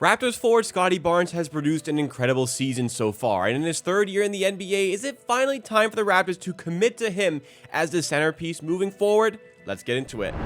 Raptors forward Scottie Barnes has produced an incredible season so far, and in his third year in the NBA, is it finally time for the Raptors to commit to him as the centerpiece moving forward? Let's get into it.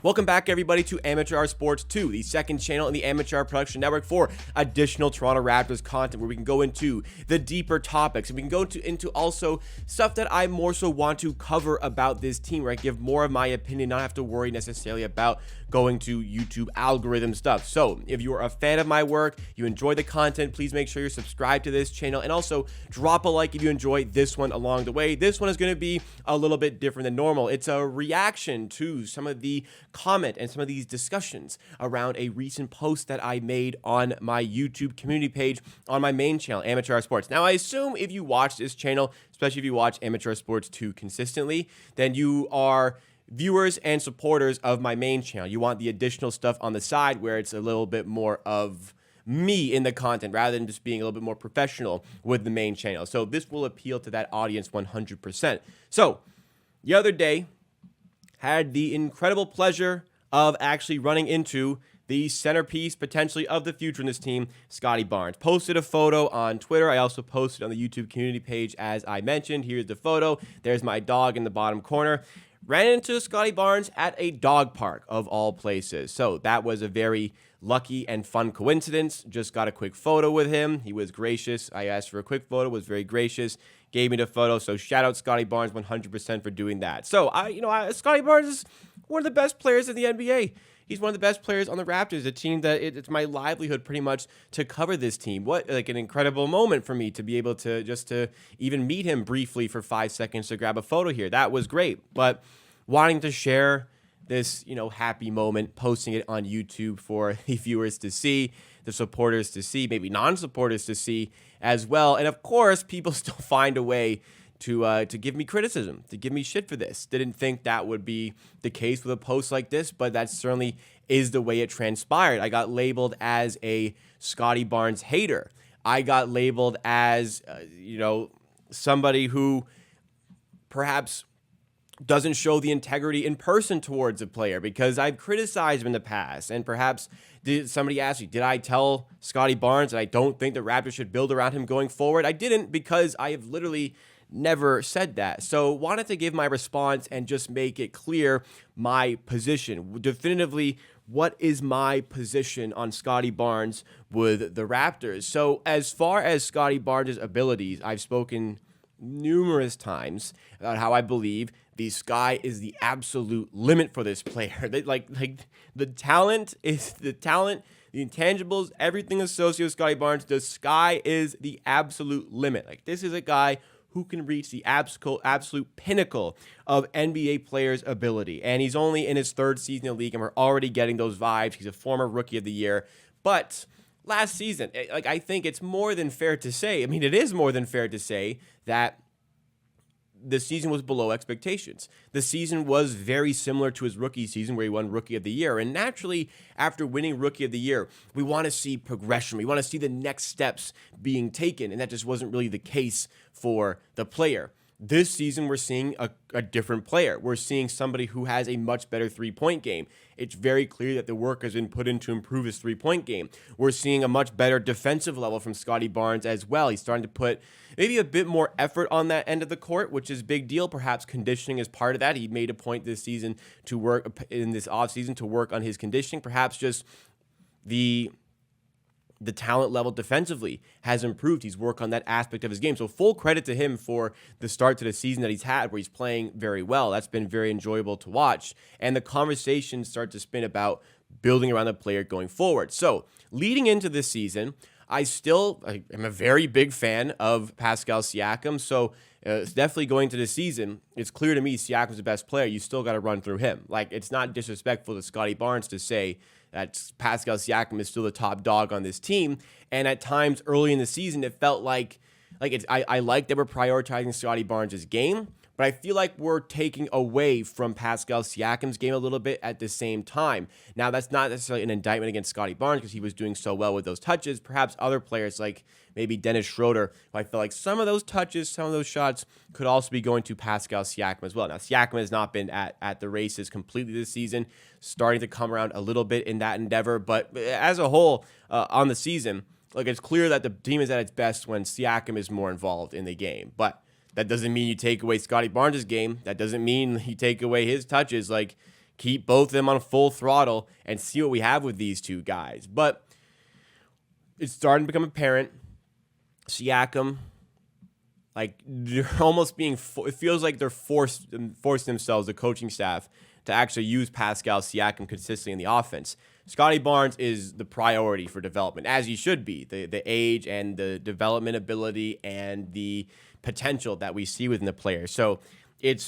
Welcome back, everybody, to Amateur Hour Sports 2, the second channel in the Amateur Hour Production Network for additional Toronto Raptors content where we can go into the deeper topics and we can go into also stuff that I more so want to cover about this team, where I give more of my opinion, not have to worry necessarily about going to YouTube algorithm stuff. So if you are a fan of my work, you enjoy the content, please make sure you're subscribed to this channel and also drop a like if you enjoy this one along the way. This one is going to be a little bit different than normal. It's a reaction to some of the comment and some of these discussions around a recent post that I made on my YouTube community page on my main channel, Amateur Hour Sports. Now, I assume if you watch this channel, especially if you watch Amateur Hour Sports 2 consistently, then you are viewers and supporters of my main channel. You want the additional stuff on the side where it's a little bit more of me in the content rather than just being a little bit more professional with the main channel. So this will appeal to that audience 100%. So the other day, had the incredible pleasure of actually running into the centerpiece potentially of the future in this team, Scottie Barnes. Posted a photo on Twitter. I also posted on the YouTube community page as I mentioned. Here's the photo. There's my dog in the bottom corner. Ran into Scottie Barnes at a dog park of all places. So that was a very lucky and fun coincidence. Just got a quick photo with him. He was gracious. I asked for a quick photo, was very gracious, gave me the photo. So shout out Scottie Barnes 100% for doing that. So Scottie Barnes is one of the best players in the NBA. He's one of the best players on the Raptors, a team that it's my livelihood pretty much to cover this team. What like an incredible moment for me to be able to just to even meet him briefly for 5 seconds to grab a photo here. That was great. But wanting to share this, happy moment, posting it on YouTube for the viewers to see, the supporters to see, maybe non-supporters to see as well. And of course, people still find a way to give me criticism, to give me shit for this. Didn't think that would be the case with a post like this, but that certainly is the way it transpired. I got labeled as a Scottie Barnes hater. I got labeled as, somebody who perhaps doesn't show the integrity in person towards a player, because I've criticized him in the past. And perhaps somebody asked me, did I tell Scottie Barnes that I don't think the Raptors should build around him going forward? I didn't, because I have literally never said that. So wanted to give my response and just make it clear my position. Definitively, what is my position on Scottie Barnes with the Raptors? So as far as Scottie Barnes' abilities, I've spoken numerous times about how I believe the sky is the absolute limit for this player. Like the talent, the intangibles, everything associated with Scottie Barnes, the sky is the absolute limit. Like, this is a guy who can reach the absolute pinnacle of NBA players' ability. And he's only in his third season in the league, and we're already getting those vibes. He's a former Rookie of the Year. But last season, I think it's more than fair to say, it is more than fair to say that the season was below expectations. The season was very similar to his rookie season where he won Rookie of the Year. And naturally, after winning Rookie of the Year, we want to see progression. We want to see the next steps being taken. And that just wasn't really the case for the player. This season, we're seeing a different player. We're seeing somebody who has a much better three-point game. It's very clear that the work has been put in to improve his three-point game. We're seeing a much better defensive level from Scottie Barnes as well. He's starting to put maybe a bit more effort on that end of the court, which is a big deal. Perhaps conditioning is part of that. He made a point this season to work in this offseason to work on his conditioning. Perhaps just the talent level defensively has improved. He's worked on that aspect of his game. So full credit to him for the start to the season that he's had, where he's playing very well. That's been very enjoyable to watch. And the conversations start to spin about building around the player going forward. So leading into this season, I am a very big fan of Pascal Siakam. So it's definitely going to the season, it's clear to me Siakam's the best player. You still got to run through him. Like, it's not disrespectful to Scottie Barnes to say that Pascal Siakam is still the top dog on this team. And at times early in the season, it felt like I like that we're prioritizing Scottie Barnes' game, but I feel like we're taking away from Pascal Siakam's game a little bit at the same time. Now, that's not necessarily an indictment against Scottie Barnes because he was doing so well with those touches. Perhaps other players like maybe Dennis Schroeder, who I feel like some of those touches, some of those shots could also be going to Pascal Siakam as well. Now, Siakam has not been at the races completely this season, starting to come around a little bit in that endeavor, but as a whole on the season, like it's clear that the team is at its best when Siakam is more involved in the game. But that doesn't mean you take away Scottie Barnes' game. That doesn't mean you take away his touches. Like, keep both of them on full throttle and see what we have with these two guys. But it's starting to become apparent. Siakam, like, they're almost being, it feels like they're forcing themselves, the coaching staff, to actually use Pascal Siakam consistently in the offense. Scottie Barnes is the priority for development, as he should be. The age and the development ability and the potential that we see within the player. So it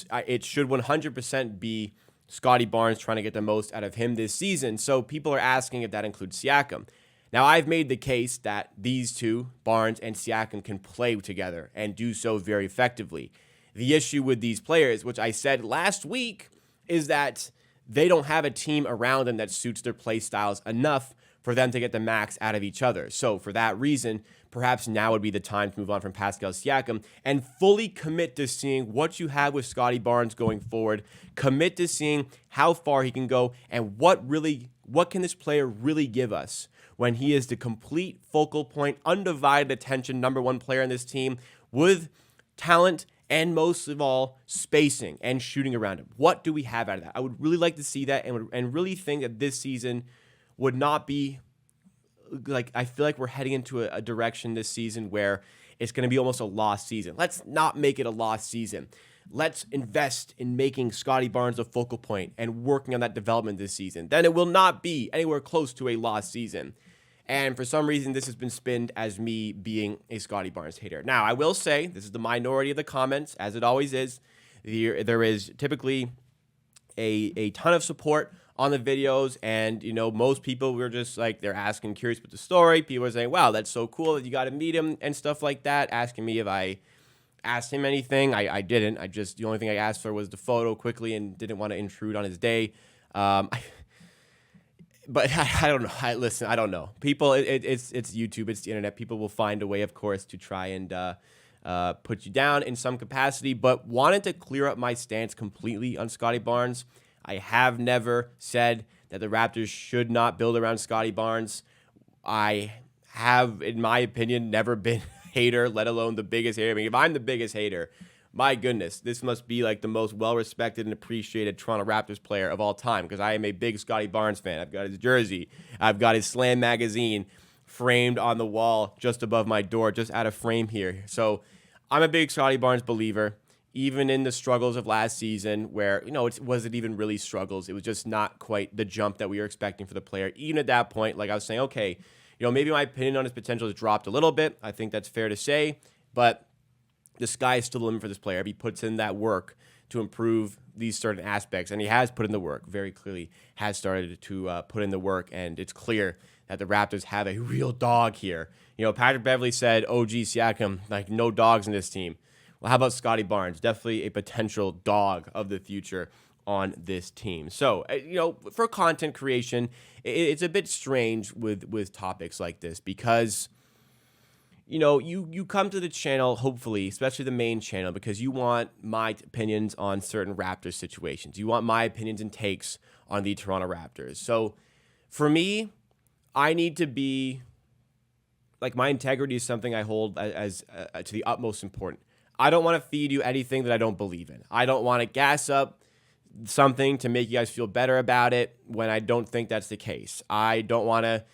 should 100% be Scottie Barnes trying to get the most out of him this season. So people are asking if that includes Siakam. Now, I've made the case that these two, Barnes and Siakam, can play together and do so very effectively. The issue with these players, which I said last week, is that they don't have a team around them that suits their play styles enough for them to get the max out of each other. So for that reason, perhaps now would be the time to move on from Pascal Siakam and fully commit to seeing what you have with Scottie Barnes going forward, commit to seeing how far he can go and what can this player really give us when he is the complete focal point, undivided attention, number one player in this team with talent and most of all, spacing and shooting around him. What do we have out of that? I would really like to see that and really think that this season would not be, like, I feel like we're heading into a direction this season where it's going to be almost a lost season. Let's not make it a lost season. Let's invest in making Scottie Barnes a focal point and working on that development this season. Then it will not be anywhere close to a lost season. And for some reason, this has been spinned as me being a Scottie Barnes hater. Now, I will say, this is the minority of the comments, as it always is. There is typically a ton of support on the videos, and, most people were just like, they're asking, curious about the story. People are saying, wow, that's so cool that you got to meet him and stuff like that, asking me if I asked him anything. I didn't. The only thing I asked for was the photo quickly and didn't want to intrude on his day. But I don't know. I don't know. People, it's YouTube, it's the internet. People will find a way, of course, to try and put you down in some capacity. But wanted to clear up my stance completely on Scottie Barnes. I have never said that the Raptors should not build around Scottie Barnes. I have, in my opinion, never been a hater, let alone the biggest hater. I mean, if I'm the biggest hater, my goodness, this must be like the most well-respected and appreciated Toronto Raptors player of all time, because I am a big Scottie Barnes fan. I've got his jersey. I've got his Slam magazine framed on the wall just above my door, just out of frame here. So I'm a big Scottie Barnes believer, even in the struggles of last season where, it wasn't even really struggles. It was just not quite the jump that we were expecting for the player. Even at that point, like I was saying, okay, maybe my opinion on his potential has dropped a little bit. I think that's fair to say, but the sky is still the limit for this player. If he puts in that work to improve these certain aspects, and he has put in the work, very clearly has started to put in the work, and it's clear that the Raptors have a real dog here. Patrick Beverley said, OG Siakam, like, no dogs in this team. Well, how about Scottie Barnes? Definitely a potential dog of the future on this team. So, for content creation, it's a bit strange with topics like this because you come to the channel, hopefully, especially the main channel, because you want my opinions on certain Raptors situations. You want my opinions and takes on the Toronto Raptors. So for me, I need to be, like, my integrity is something I hold as to the utmost important. I don't want to feed you anything that I don't believe in. I don't want to gas up something to make you guys feel better about it when I don't think that's the case. I don't want to,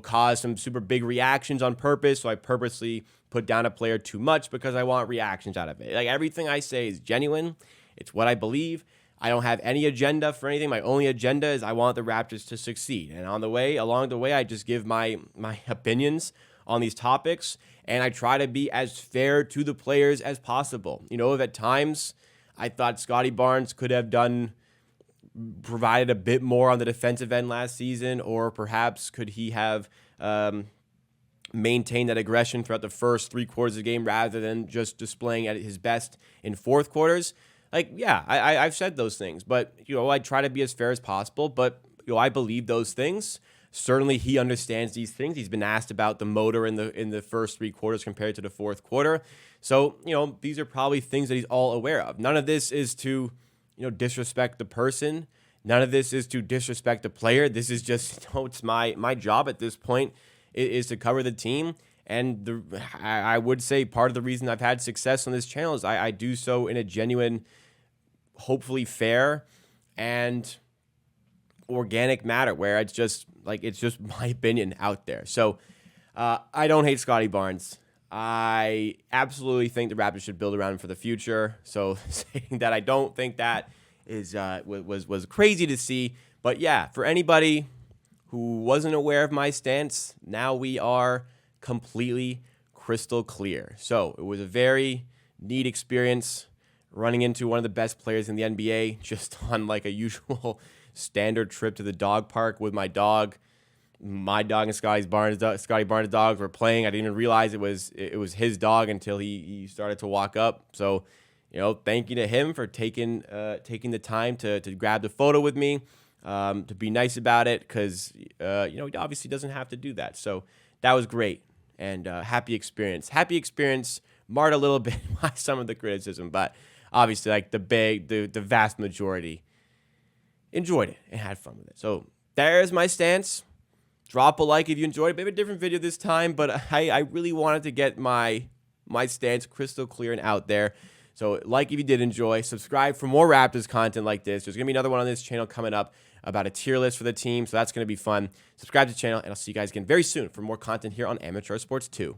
cause some super big reactions on purpose, so I purposely put down a player too much because I want reactions out of it. Like, everything I say is genuine. It's what I believe. I don't have any agenda for anything. My only agenda is I want the Raptors to succeed. And along the way, I just give my opinions on these topics, and I try to be as fair to the players as possible. If at times I thought Scottie Barnes could have provided a bit more on the defensive end last season, or perhaps could he have maintained that aggression throughout the first 3 quarters of the game rather than just displaying at his best in fourth quarters. Like, yeah, I've said those things, but, I try to be as fair as possible, but, I believe those things. Certainly he understands these things. He's been asked about the motor in the first 3 quarters compared to the fourth quarter. So, these are probably things that he's all aware of. None of this is to, disrespect the person. None of this is to disrespect the player. This is just, it's my job at this point is to cover the team. And I would say part of the reason I've had success on this channel is I do so in a genuine, hopefully fair and organic matter where it's just my opinion out there. So I don't hate Scottie Barnes. I absolutely think the Raptors should build around him for the future. So saying that I don't think that is was crazy to see. But yeah, for anybody who wasn't aware of my stance, now we are completely crystal clear. So it was a very neat experience running into one of the best players in the NBA just on like a usual standard trip to the dog park with my dog. My dog and Scottie Barnes' dogs were playing. I didn't even realize it was his dog until he started to walk up. So, thank you to him for taking the time to grab the photo with me, to be nice about it, because he obviously doesn't have to do that. So that was great and happy experience. Happy experience, marred a little bit by some of the criticism, but obviously like the vast majority enjoyed it and had fun with it. So there's my stance. Drop a like if you enjoyed it. Maybe a different video this time, but I really wanted to get my stance crystal clear and out there. So like if you did enjoy, subscribe for more Raptors content like this. There's going to be another one on this channel coming up about a tier list for the team, so that's going to be fun. Subscribe to the channel, and I'll see you guys again very soon for more content here on Amateur Sports 2.